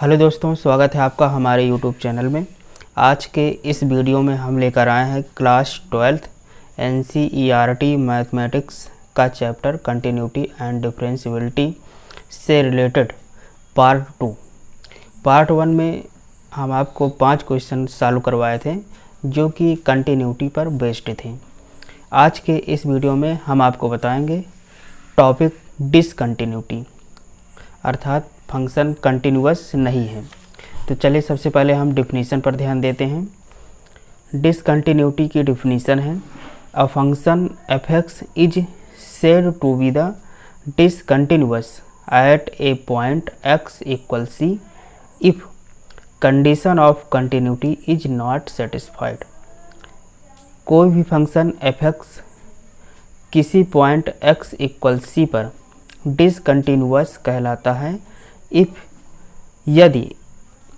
Hello दोस्तों, स्वागत है आपका हमारे यूट्यूब चैनल में। आज के इस वीडियो में हम लेकर आए हैं क्लास 12th NCERT मैथमेटिक्स का चैप्टर कंटिन्यूटी एंड डिफरेंशियबिलिटी से रिलेटेड पार्ट 2। पार्ट 1 में हम आपको 5 क्वेश्चन सॉल्व करवाए थे जो कि कंटिन्यूटी पर बेस्ड थे। आज के इस वीडियो में हम आपको बताएंगे टॉपिक डिसकंटिन्यूटी, अर्थात फंक्शन कंटिन्यूअस नहीं है। तो चलिए सबसे पहले हम डिफिनीशन पर ध्यान देते हैं। डिसकंटिन्यूटी की डिफिनीशन है a function f(x) is said to be the discontinuous at a point x = c if condition of continuity is not satisfied. कोई भी फंक्शन f(x) किसी पॉइंट x = c पर डिसकंटिन्यूअस कहलाता है इफ यदि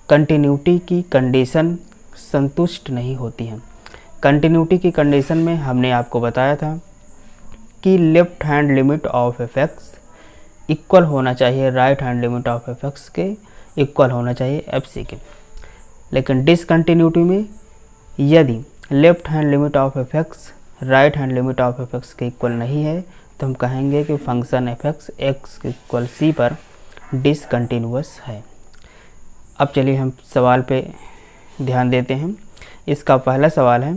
कंटिन्यूटी की कंडीशन संतुष्ट नहीं होती है। कंटिन्यूटी की कंडीशन में हमने आपको बताया था कि left hand limit of f(x) equal होना चाहिए right hand limit of f(x) के इक्वल होना चाहिए fc के। लेकिन डिसकंटिन्यूटी में यदि left hand limit of f(x) right hand limit of f(x) के इक्वल नहीं है तो हम कहेंगे कि फंक्शन f(x) x = c पर डिसकंटिन्यूअस है। अब चलिए हम सवाल पे ध्यान देते हैं। इसका पहला सवाल है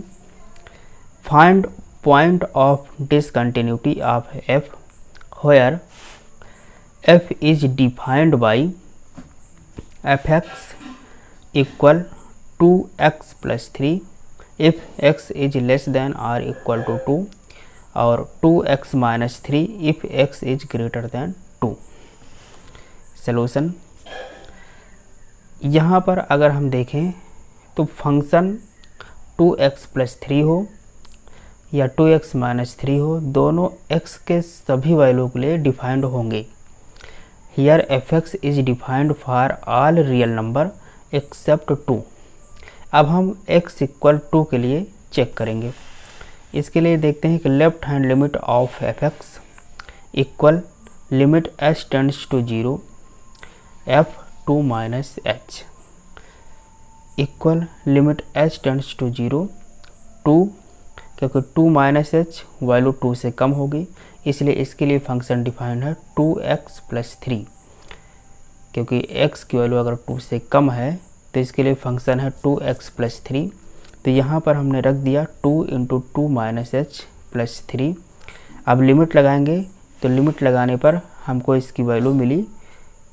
find point of discontinuity of f where f is defined by f(x) = 2x + 3 if x is less than or equal to 2 और 2x - 3 if x is greater than 2। Solution यहाँ पर अगर हम देखें तो फंक्शन 2x + 3 हो या 2x - 3 हो, दोनों x के सभी वैल्यू के लिए डिफाइंड होंगे। Here f(x) is defined for all real number except 2। अब हम x = 2 के लिए चेक करेंगे। इसके लिए देखते हैं कि left hand limit of f(x) equal limit h tends to 0 f(2 - h) equal limit h tends to 0 2, क्योंकि 2 - h वैल्यू 2 से कम होगी, इसलिए इसके लिए फंक्शन डिफाइंड है 2x + 3। क्योंकि x की वैल्यू अगर 2 से कम है तो इसके लिए फंक्शन है 2x + 3। तो यहाँ पर हमने रख दिया 2 × 2 - h + 3। अब लिमिट लगाएंगे तो लिमिट लगाने पर हमको इसकी वैल्यू मिली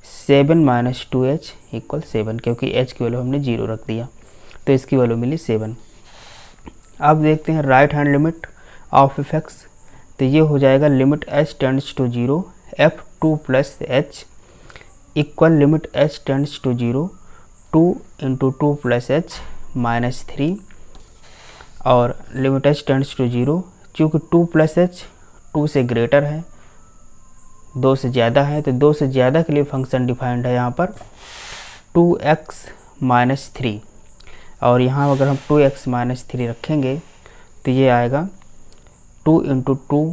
7 - 2h = 7, क्योंकि h की वैल्यू हमने 0 रख दिया तो इसकी वैल्यू मिली 7। अब देखते हैं right hand limit of f(x), तो ये हो जाएगा limit h tends to 0 f(2 + h) equal limit h tends to 0 2 × 2 + h - 3 और लिमिट h टेंड्स टू 0, चूँकि 2 + h 2 से ग्रेटर है, 2 से ज़्यादा है, तो 2 से ज़्यादा के लिए फंक्शन डिफाइंड है यहाँ पर 2x - 3। और यहाँ अगर हम 2x - 3 रखेंगे तो ये आएगा 2 × 2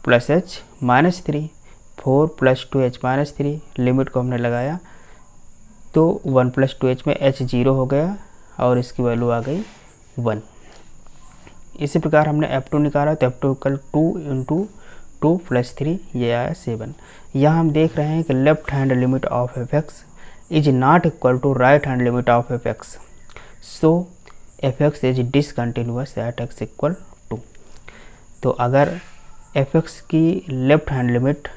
+ h - 3 4 + 2h - 3। लिमिट को हमने लगाया तो 1 + 2h में h 0 हो गया और इसकी वैल्यू आ गई 1। इसी प्रकार हमने f2 निकाला तो f2 = 2 × 2 + 3, ये आया 7। यहाँ हम देख रहे हैं कि left hand limit of f(x) is not equal to right hand limit of f(x), so f(x) is discontinuous at x = 2। तो अगर f(x) की लेफ्ट हैंड लिमिट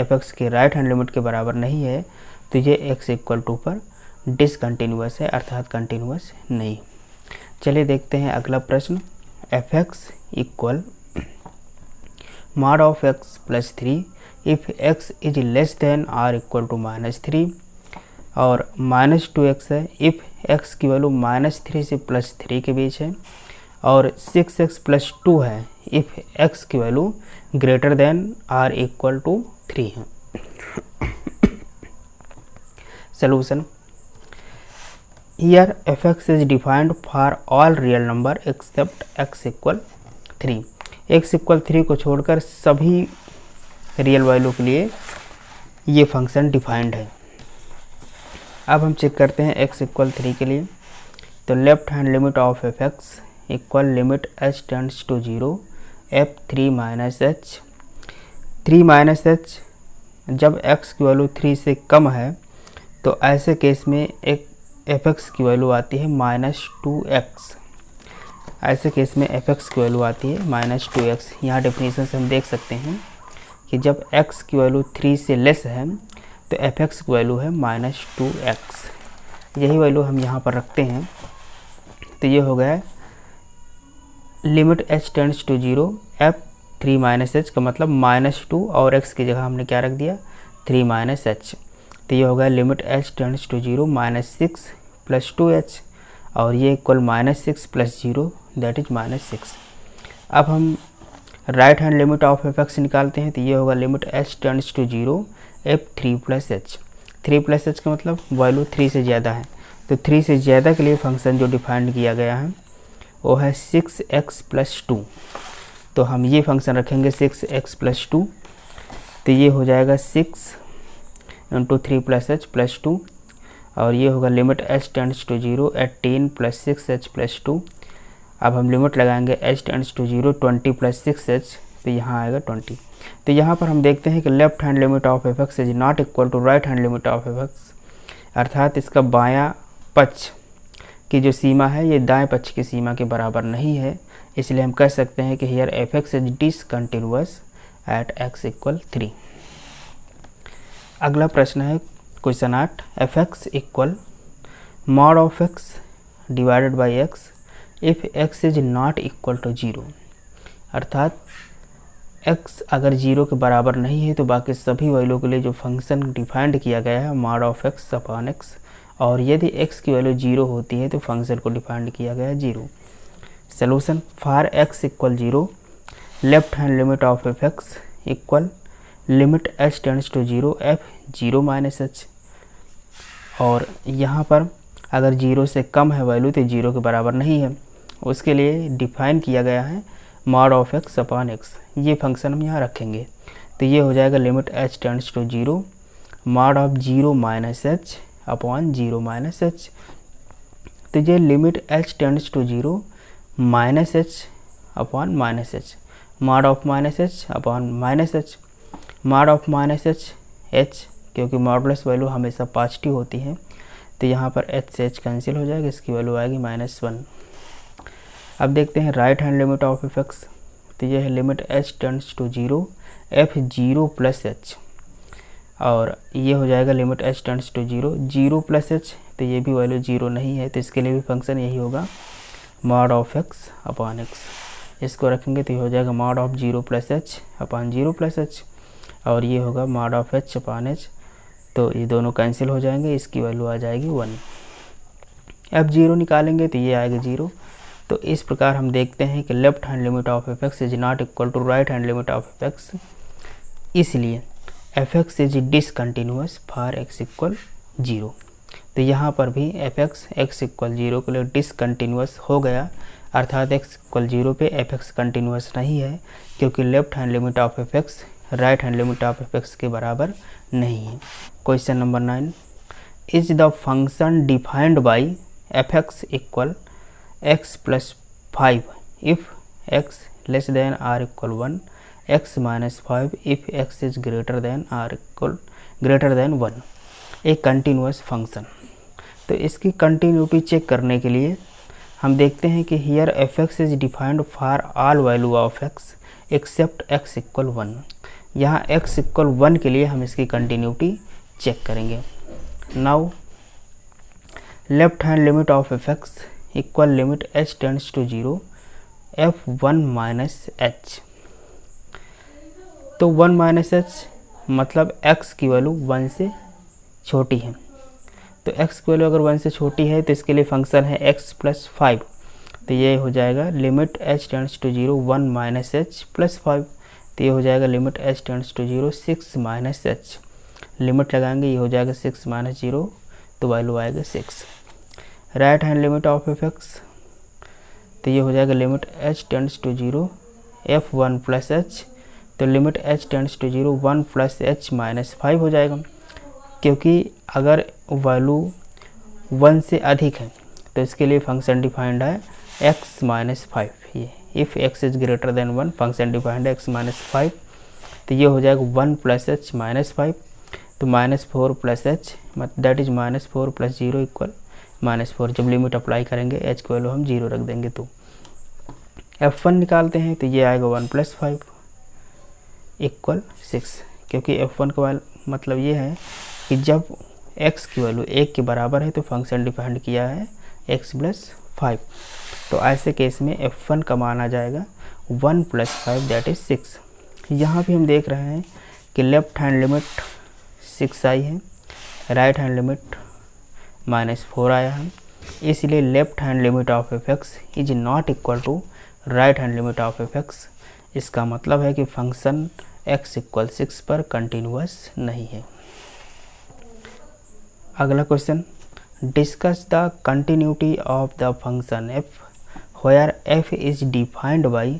f(x) के राइट हैंड लिमिट के बराबर नहीं है तो ये x = 2 पर डिसकंटिन्यूअस है, अर्थात कंटिन्यूअस नहीं। चलिए देखते हैं अगला प्रश्न। f(x) equal mod of x + 3 if x is less than or equal to -3 और -2x है if x की वैल्यू -3 से +3 के बीच है और 6x + 2 है if x की value greater than or equal to 3 है। Solution here f(x) is defined for all real number except x = 3। x = 3 को छोड़कर सभी रियल वैल्यू के लिए ये फंक्शन डिफाइंड है। अब हम चेक करते हैं x इक्वल 3 के लिए। तो left hand limit of F x equal limit h tends to 0 f 3 minus h. 3 minus h जब x की वैल्यू 3 से कम है तो ऐसे केस में एक एफ एक्स की वैल्यू आती है -2x। ऐसे केस में एफ एक्स की वैल्यू आती है -2x। यहाँ डेफिनेशन से हम देख सकते हैं कि जब x की वैल्यू 3 से लेस है तो एफ एक्स की वैल्यू है -2x। यही वैल्यू हम यहाँ पर रखते हैं। तो ये हो गया limit h tends to 0 f 3 minus h का मतलब -2 और x की जगह हमने क्या रख दिया 3 माइनस एच। तो ये हो गया limit h tends to 0 -6 plus 2h और ये इक्वल -6 प्लस 0 दैट इज -6। अब हम right hand limit of F x निकालते हैं। तो ये होगा limit h tends to 0 f 3 plus h. 3 plus h का मतलब वैल्यू 3 से ज़्यादा है। तो 3 से ज़्यादा के लिए फंक्शन जो डिफाइंड किया गया है वो है 6x प्लस 2। तो हम ये फंक्शन रखेंगे 6x प्लस 2। तो ये हो जाएगा 6 इंटू 3 प्लस एच प्लस 2 और ये होगा limit h tends to 0 18 plus 6h plus 2। अब हम लिमिट लगाएंगे h tends to 0 20 plus 6h। तो यहाँ आएगा 20। तो यहाँ पर हम देखते हैं कि left hand limit of F x is not equal to right hand limit of F x, अर्थात इसका बायां पक्ष की जो सीमा है ये दाएं पक्ष की सीमा के बराबर नहीं है। इसलिए हम कह सकते हैं कि here f x is discontinuous at x equal 3। अगला प्रश्न है question 8, f x equal mod of x divided by x if x is not equal to 0, अर्थात x अगर 0 के बराबर नहीं है तो बाकी सभी वैल्यू के लिए जो फंक्शन डिफाइंड किया गया है mod of x upon x, और यदि x की वैल्यू 0 होती है तो फंक्शन को डिफाइंड किया गया है 0। Solution for x equal 0 left hand limit of F x equal limit h tends to 0 f 0 minus h, और यहाँ पर अगर 0 से कम है वैल्यू तो 0 के बराबर नहीं है, उसके लिए डिफाइन किया गया है mod of x upon x। ये फंक्शन हम यहाँ रखेंगे। तो ये हो जाएगा limit h tends to 0 mod of 0 minus h upon 0 minus h। तो ये limit h tends to 0 minus h upon minus h, mod of minus h upon minus h, mod of minus h क्योंकि modulus value हमेशा positive होती है तो यहाँ पर h से h कैंसिल हो जाएगा, इसकी वैल्यू आएगी -1। अब देखते हैं right hand limit of F x. तो ये है limit h tends to 0 f 0 plus h, और ये हो जाएगा limit h tends to 0 plus h। तो ये भी वैल्यू 0 नहीं है तो इसके लिए भी फंक्शन यही होगा mod of x upon x। इसको रखेंगे तो ये हो जाएगा mod of 0 plus h upon 0 plus h, और ये होगा mod of h upon h। तो ये दोनों कैंसिल हो जाएंगे, इसकी वैल्यू आ जाएगी 1। अब 0 निकालेंगे तो ये आएगा 0। तो इस प्रकार हम देखते हैं कि left hand limit of F x is not equal to right hand limit of F X, इसलिए F x is discontinuous for x equal 0। तो यहाँ पर भी एफ एक्स इक्वल 0 के लिए डिसकंटिन्यूअस हो गया, अर्थात x इक्वल 0 पे एफ एक्स कंटिन्यूअस नहीं है क्योंकि left hand limit of F x right hand limit of F x के बराबर नहीं है। Question number 9, is the function defined by f x equal x plus 5 if x less than or equal 1, x minus 5 if x is greater than 1, एक continuous function. तो इसकी continuity check करने के लिए हम देखते हैं कि here f x is defined for all value of x except x equal 1। यहाँ x इक्वल 1 के लिए हम इसकी कंटिन्यूटी चेक करेंगे। Now left hand limit of F x equal limit h tends to 0 f 1 minus h। तो 1 minus h मतलब x की value 1 से छोटी है। तो x की वैल्यू अगर 1 से छोटी है तो इसके लिए फंक्शन है x प्लस 5। तो ये हो जाएगा limit h tends to 0 1 minus h plus 5। तो ये हो जाएगा limit h tends to 0 6 minus h। Limit लगाएंगे ये हो जाएगा 6 माइनस 0, तो वैल्यू आएगा 6। Right hand limit of F x, तो ये हो जाएगा limit h tends to 0 f 1 plus h। तो limit h tends to 0 1 plus h minus 5 हो जाएगा। क्योंकि अगर वैल्यू 1 से अधिक है तो इसके लिए फंक्शन डिफाइंड है x माइनस 5। ये if x is greater than 1 function defined है x माइनस 5, तो ये हो जाएगा 1 प्लस एच माइनस 5, तो minus 4 plus H that is minus 4 plus 0 equal -4। जब लिमिट अप्लाई करेंगे एच की वैल्यू हम 0 रख देंगे। तो f1 निकालते हैं तो ये आएगा 1 प्लस 5 इक्वल 6, क्योंकि f1 का मतलब ये है कि जब x की वैल्यू 1 के बराबर है तो फंक्शन डिफाइंड किया है x प्लस 5। तो ऐसे केस में f1 का मान आ जाएगा 1 प्लस 5 दैट इज 6। यहाँ भी हम देख रहे हैं कि लेफ्ट हैंड लिमिट 6 आई है, राइट हैंड लिमिट -4 आया है, इसलिए left hand limit of f(x) is not equal to right hand limit of f(x)। इसका मतलब है कि फंक्शन x इक्वल 6 पर कंटिन्यूअस नहीं है। अगला question, discuss the continuity of the function f where f is defined by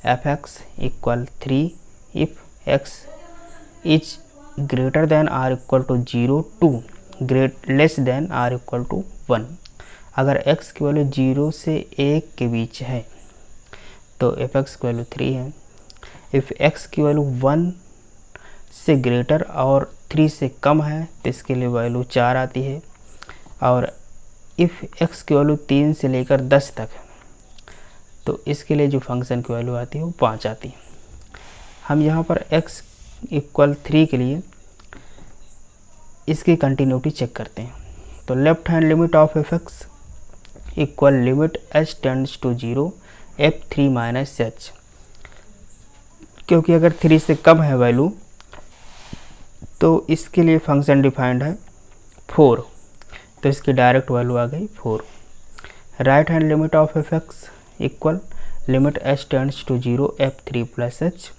f(x) equal 3 if x is greater than or equal to 0 to less than or equal to 1। अगर x की value 0 से 1 के बीच है तो f(x) की value 3 है। If x की value 1 से ग्रेटर और 3 से कम है तो इसके लिए वैल्यू 4 आती है, और इफ़ x की वैल्यू 3 से लेकर 10 तक है तो इसके लिए जो फंक्शन की वैल्यू आती है वो 5 आती है। हम यहाँ पर x इक्वल 3 के लिए इसकी कंटिन्यूटी चेक करते हैं। तो left hand limit of f(x) equal limit h tends to 0 f3 minus h, क्योंकि अगर 3 से कम है वैल्यू तो इसके लिए फंक्शन डिफाइंड है 4, तो इसकी डायरेक्ट वैल्यू आ गई 4। Right hand limit of f(x) equal limit h tends to 0 f3 plus h,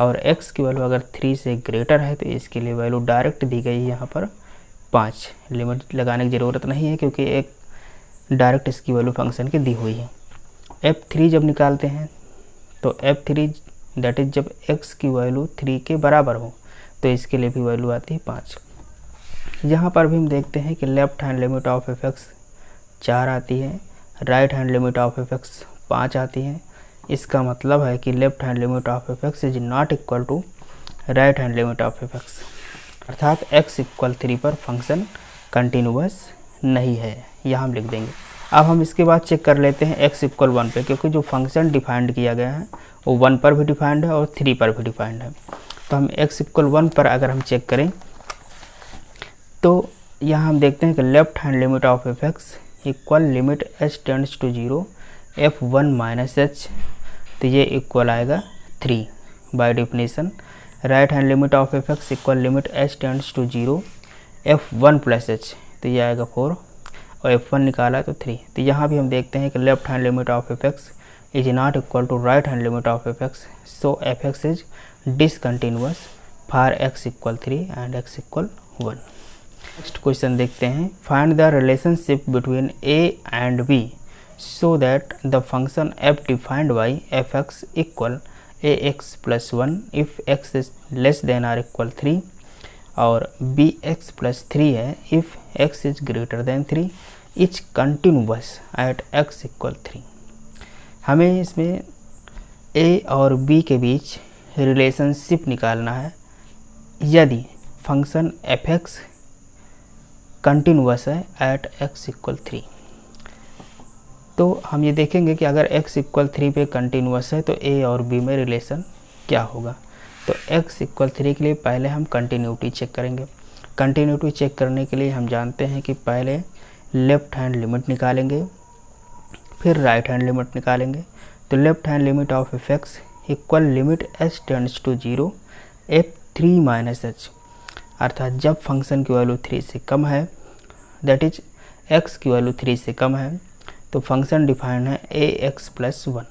और x की वैल्यू अगर 3 से ग्रेटर है तो इसके लिए वैल्यू डायरेक्ट दी गई है यहाँ पर 5। लिमिट लगाने की ज़रूरत नहीं है क्योंकि एक डायरेक्ट इसकी वैल्यू फंक्शन की दी हुई है। f3 जब निकालते हैं तो f3 दैट इज जब x की वैल्यू 3 के बराबर हो तो इसके लिए भी वैल्यू आती है 5। यहाँ पर भी हम देखते हैं कि left hand limit of f(x) 4 आती है, right hand limit of f(x) 5 आती है। इसका मतलब है कि left hand limit of f(x) is not equal to right hand limit of f(x), अर्थात x इक्वल 3 पर फंक्शन कंटिन्यूअस नहीं है, यहाँ हम लिख देंगे। अब हम इसके बाद चेक कर लेते हैं x इक्वल 1 पे, क्योंकि जो फंक्शन डिफाइंड किया गया है वो 1 पर भी डिफाइंड है और 3 पर भी डिफाइंड है। तो हम x इक्वल 1 पर अगर हम चेक करें तो यहाँ हम देखते हैं कि left hand limit of f(x) equal limit h tends to 0 f1 minus h, तो ये इक्वल आएगा 3 by definition. Right hand limit of f(x) equal limit h tends to 0 f1 plus h, तो ये आएगा 4, और f1 निकाला तो 3। तो यहाँ भी हम देखते हैं कि left hand limit of f(x) is not equal to right hand limit of f(x), so f(x) is discontinuous for x equal 3 and x equal 1। Next question देखते हैं, find the relationship between a and b so that the function f defined by f(x) equal ax plus 1 if x is less than or equal 3, और bx plus 3 है if x is greater than 3 is continuous at x equal 3। हमें इसमें a और b के बीच relationship निकालना है यदि function f(x) continuous है एट x इक्वल 3। तो हम ये देखेंगे कि अगर x इक्वल 3 पे कंटिन्यूअस है तो a और b में रिलेशन क्या होगा। तो x इक्वल 3 के लिए पहले हम कंटिन्यूटी चेक करेंगे। कंटिन्यूटी चेक करने के लिए हम जानते हैं कि पहले लेफ़्ट हैंड लिमिट निकालेंगे फिर राइट हैंड लिमिट निकालेंगे। तो left hand limit of f(x) equal limit h tends to 0 f3 minus h, अर्थात जब फंक्शन की वैल्यू 3 से कम है दैट इज x की वैल्यू 3 से कम है तो फंक्शन डिफाइंड है ax plus 1,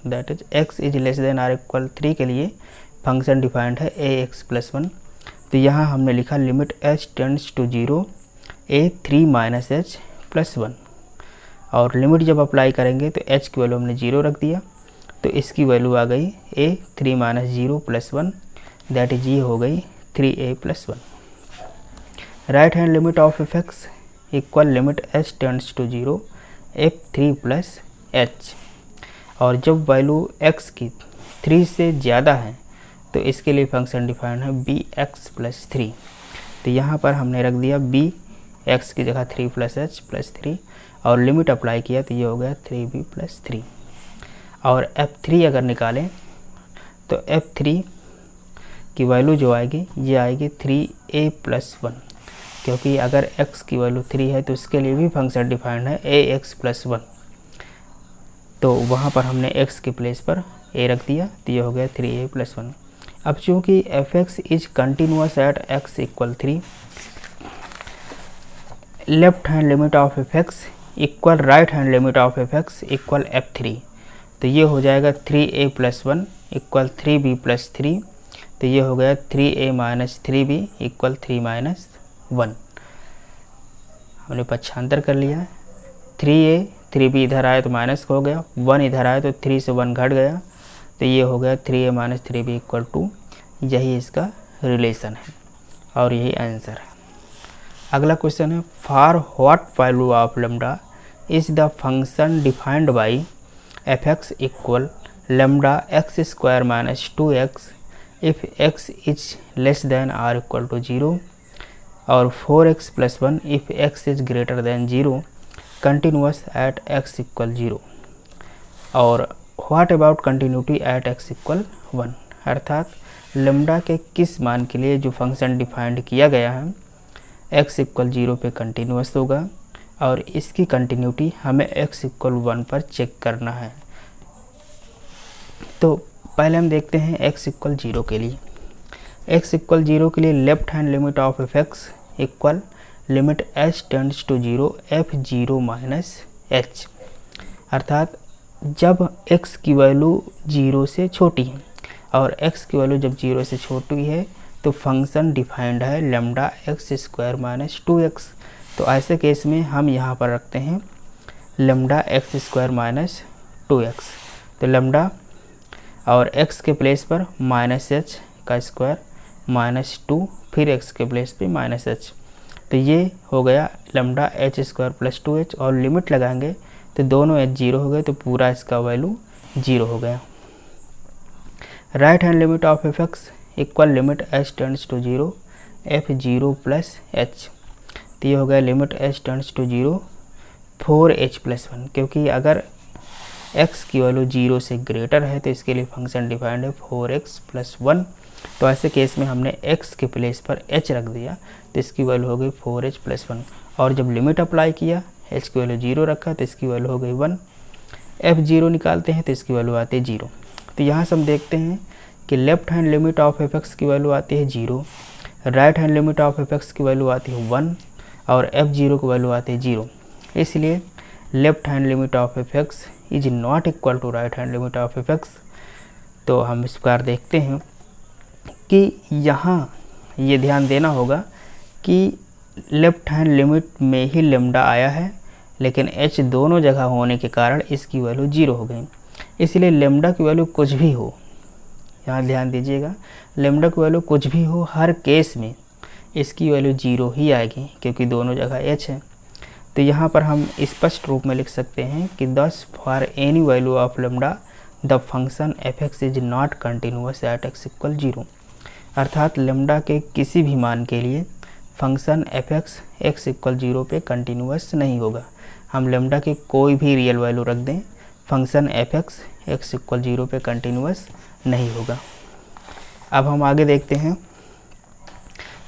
that is x is less than or equal 3 के लिए फंक्शन डिफाइंड है ax प्लस 1। तो यहाँ हमने लिखा limit h tends to 0 a3 minus h plus 1, और लिमिट जब अप्लाई करेंगे तो h की वैल्यू हमने 0 रख दिया तो इसकी वैल्यू आ गई a3 minus 0 plus 1, that is ये हो गई 3a plus 1। Right hand limit of F x equal limit h tends to 0 f3 plus h, और जब वैल्यू x की 3 से ज़्यादा है तो इसके लिए फंक्शन डिफाइंड है बी एक्स प्लस 3। तो यहाँ पर हमने रख दिया बी एक्स की जगह 3 प्लस एच प्लस 3 और लिमिट अप्लाई किया तो ये हो गया 3b प्लस 3। और f3 अगर निकालें तो f3 की वैल्यू जो आएगी ये आएगी 3a प्लस 1, क्योंकि अगर x की वैल्यू 3 है तो इसके लिए भी फंक्शन डिफाइंड है ax प्लस 1। तो वहाँ पर हमने x के प्लेस पर a रख दिया तो ये हो गया 3a प्लस 1। अब चूँकि f(x) is continuous at x equal 3, left hand limit of f(x) equal right hand limit of f(x) equal f3। तो ये हो जाएगा 3a plus 1 equal 3b plus 3। तो ये हो गया 3a minus 3b equal 3 minus 1। हमने पक्षांतर कर लिया। 3a 3b इधर आया तो माइनस हो गया, 1 इधर आया तो 3 से 1 घट गया, तो ये हो गया 3a माइनस 3b इक्वल 2। यही इसका रिलेशन है और यही आंसर है। अगला क्वेश्चन है, for what value of lambda is the function defined by f(x) equal lambda x square minus 2x if x is less than or equal to 0 और 4x plus 1 if x is greater than 0 continuous at x equal 0 और what about continuity at x equal 1। अर्थात lambda के किस मान के लिए जो function defined किया गया है x इक्वल 0 पे कंटिन्यूअस होगा और इसकी कंटिन्यूटी हमें x इक्वल 1 पर चेक करना है। तो पहले हम देखते हैं x इक्वल 0 के लिए। x इक्वल 0 के लिए left hand limit of f(x) equal limit h tends to 0 f0 minus h। अर्थात जब x की वैल्यू 0 से छोटी है और x की वैल्यू जब 0 से छोटी है तो फंक्शन डिफाइंड है lambda x square minus 2x। तो ऐसे केस में हम यहाँ पर रखते हैं lambda x square minus 2x। तो लैम्डा और x के प्लेस पर माइनस एच का स्क्वायर माइनस 2 फिर x के प्लेस पे माइनस एच। तो ये हो गया lambda H square plus 2h और लिमिट लगाएंगे तो दोनों एच 0 हो गए तो पूरा इसका वैल्यू 0 हो गया। Right hand limit of f(x) equal limit h tends to 0 f0 plus h। तो ये हो गया limit h tends to 0 4h plus 1, क्योंकि अगर x की वैल्यू 0 से ग्रेटर है तो इसके लिए फंक्शन डिफाइंड है 4x प्लस 1। तो ऐसे केस में हमने x के प्लेस पर h रख दिया तो इसकी वैल्यू हो गई 4h प्लस 1 और जब लिमिट अप्लाई किया h की वैल्यू 0 रखा तो इसकी वैल्यू हो गई 1। f0 निकालते हैं तो इसकी वैल्यू आती है 0। तो यहाँ से हम देखते हैं कि left hand limit of f(x) की वैल्यू आती है 0, right hand limit of f(x) की वैल्यू आती है 1 और f0 की वैल्यू आती है 0। इसलिए left hand limit of f(x) is not equal to right hand limit of f(x). तो हम इस प्रकार देखते हैं कि यहाँ ये ध्यान देना होगा कि लेफ्ट हैंड लिमिट में ही लैम्डा आया है लेकिन h दोनों जगह होने के कारण इसकी वैल्यू 0 हो गई। इसलिए लैम्डा की वैल्यू कुछ भी हो, यहाँ ध्यान दीजिएगा, लैम्डा की वैल्यू कुछ भी हो हर केस में इसकी वैल्यू 0 ही आएगी क्योंकि दोनों जगह h है। तो यहाँ पर हम स्पष्ट रूप में लिख सकते हैं कि दस for any value of lambda the function f(x) is not continuous at x equal 0। अर्थात लैम्डा के किसी भी मान के लिए फंक्शन f(x) x इक्वल 0 पे कंटिन्यूअस नहीं होगा। हम लैम्डा की कोई भी रियल वैल्यू रख दें, फंक्शन f(x) x इक्वल 0 पे कंटिन्यूअस नहीं होगा। अब हम आगे देखते हैं,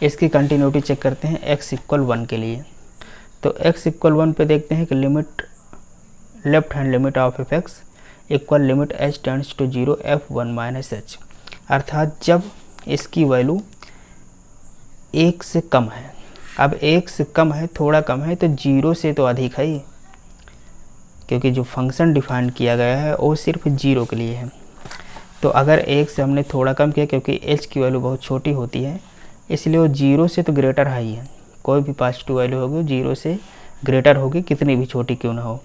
इसकी कंटिन्यूटी चेक करते हैं x इक्वल 1 के लिए। तो x इक्वल 1 पे देखते हैं कि limit left hand limit of f(x) equal limit h tends to 0 f1 minus h। अर्थात जब इसकी वैल्यू 1 से कम है, अब 1 से कम है, थोड़ा कम है तो 0 से तो अधिक है ही, क्योंकि जो फंक्शन डिफाइन किया गया है वो सिर्फ 0 के लिए है। तो अगर 1 से हमने थोड़ा कम किया क्योंकि h की वैल्यू बहुत छोटी होती है इसलिए वो 0 से तो ग्रेटर है ही है। कोई भी पॉजिटिव वैल्यू होगी 0 से ग्रेटर होगी, कितनी भी छोटी क्यों ना हो।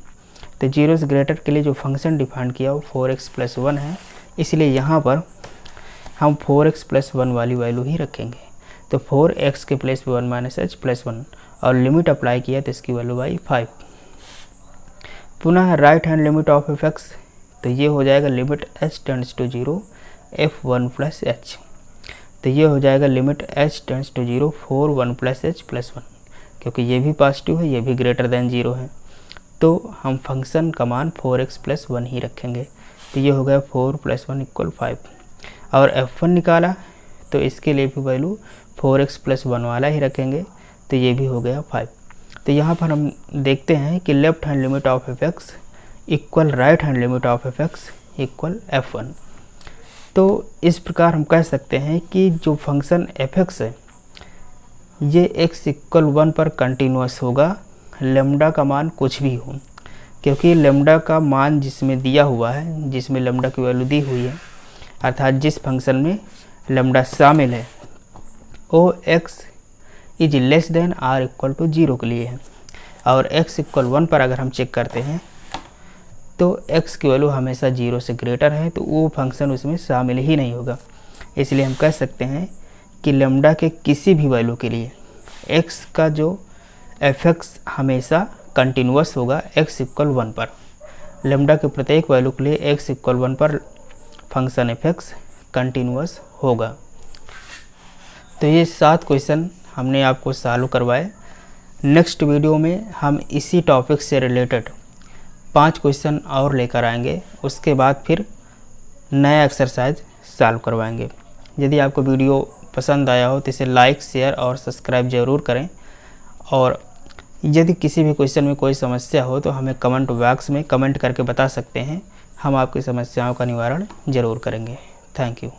तो 0 से ग्रेटर के लिए जो फंक्शन डिफाइन किया वो 4x प्लस 1 है, इसलिए यहाँ पर हम 4x प्लस 1 वाली वैल्यू ही रखेंगे। तो 4x के प्लेस पे 1 माइनस एच प्लस 1 और लिमिट अप्लाई किया तो इसकी वैल्यू बाई 5। पुनः right hand limit of F x, तो ये हो जाएगा limit h tends to 0 f1 plus h, तो ये हो जाएगा limit h tends to 0 4 1 plus h plus 1, क्योंकि ये भी पॉजिटिव है ये भी ग्रेटर देन 0 है, तो हम फंक्शन का मान 4x प्लस 1 ही रखेंगे। तो ये हो गया 4 प्लस 1 इक्वल 5। और f1 निकाला तो इसके लिए भी वैल्यू 4x प्लस 1 वाला ही रखेंगे, तो ये भी हो गया 5। तो यहाँ पर हम देखते हैं कि left hand limit of F x equal right hand limit of F x equal f1। तो इस प्रकार हम कह सकते हैं कि जो फंक्शन एफ एक्स है ये x इक्वल 1 पर कंटिन्यूस होगा, लेम्डा का मान कुछ भी हो, क्योंकि लेम्डा का मान जिसमें दिया हुआ है, जिसमें लेम्डा की वैल्यू दी हुई है, अर्थात जिस फंक्शन में लेम्डा शामिल है वो x is less than r equal to 0 के लिए है। और x इक्वल 1 पर अगर हम चेक करते हैं तो x की वैल्यू हमेशा 0 से ग्रेटर है, तो वो फंक्शन उसमें शामिल ही नहीं होगा। इसलिए हम कह सकते हैं कि लेम्डा के किसी भी वैल्यू के लिए x का जो एफ एक्स हमेशा कंटिन्यूस होगा x इक्वल 1 पर। लेम्डा के प्रत्येक वैल्यू के लिए x इक्वल 1 पर फंक्शन एफ एक्स कंटिन्यूस होगा। तो ये 7 क्वेश्चन हमने आपको सॉल्व करवाए। नेक्स्ट वीडियो में हम इसी टॉपिक से रिलेटेड 5 क्वेश्चन और लेकर आएंगे, उसके बाद फिर नया एक्सरसाइज सॉल्व करवाएंगे। यदि आपको वीडियो पसंद आया हो तो इसे लाइक शेयर और सब्सक्राइब ज़रूर करें, और यदि किसी भी क्वेश्चन में कोई समस्या हो तो हमें कमेंट बॉक्स में कमेंट करके बता सकते हैं, हम आपकी समस्याओं का निवारण ज़रूर करेंगे। Thank you.